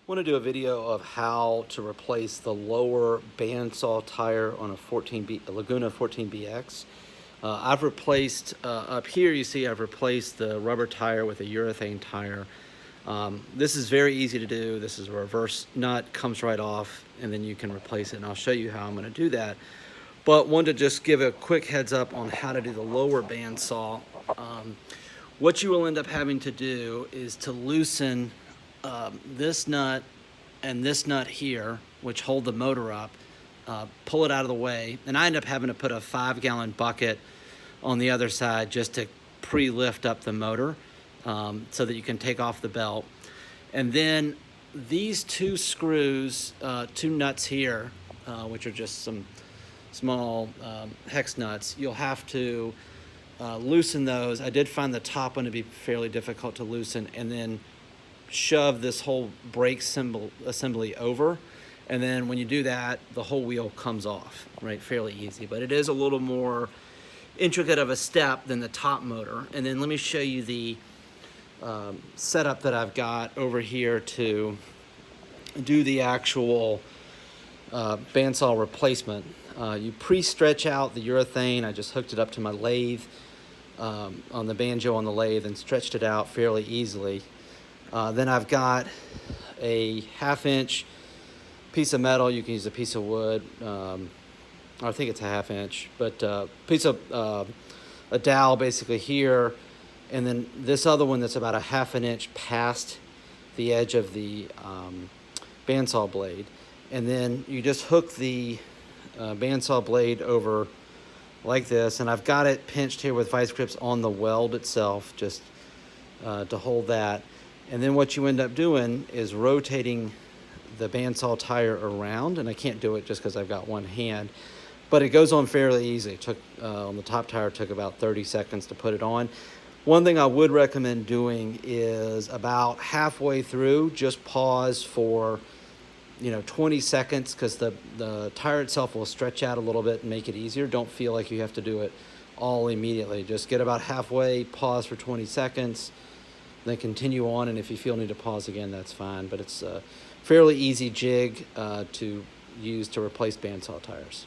Want to do a video of how to replace the lower bandsaw tire on a Laguna 14BX. I've replaced, up here you see I've replaced the rubber tire with a urethane tire. This is very easy to do. This is a reverse nut, comes right off, and then you can replace it, and I'll show you how I'm going to do that. But wanted to just give a quick heads up on how to do the lower bandsaw. What you will end up having to do is to loosen this nut and this nut here, which hold the motor up, pull it out of the way. And I end up having to put a 5-gallon bucket on the other side just to pre-lift up the motor so that you can take off the belt. And then these two screws, two nuts here, which are just some small hex nuts, you'll have to loosen those. I did find the top one to be fairly difficult to loosen, and then shove this whole brake assembly over, and then when you do that, the whole wheel comes off, right? Fairly easy, but it is a little more intricate of a step than the top motor. And then let me show you the setup that I've got over here to do the actual bandsaw replacement. You pre-stretch out the urethane. I just hooked it up to my lathe on the banjo on the lathe and stretched it out fairly easily. Then I've got a 1/2-inch piece of metal. You can use a piece of wood. I think it's a 1/2 inch, but piece of a dowel basically here, and then this other one that's about a 1/2 inch past the edge of the bandsaw blade. And then you just hook the bandsaw blade over like this, and I've got it pinched here with vice grips on the weld itself, just to hold that. And then what you end up doing is rotating the bandsaw tire around, and I can't do it just because I've got one hand, but it goes on fairly easy. It took on the top tire, it took about 30 seconds to put it on. One thing I would recommend doing is about halfway through, just pause for 20 seconds, because the tire itself will stretch out a little bit and make it easier. Don't feel like you have to do it all immediately. Just get about halfway, pause for 20 seconds, then continue on, and if you feel need to pause again, that's fine. But it's a fairly easy jig to use to replace bandsaw tires.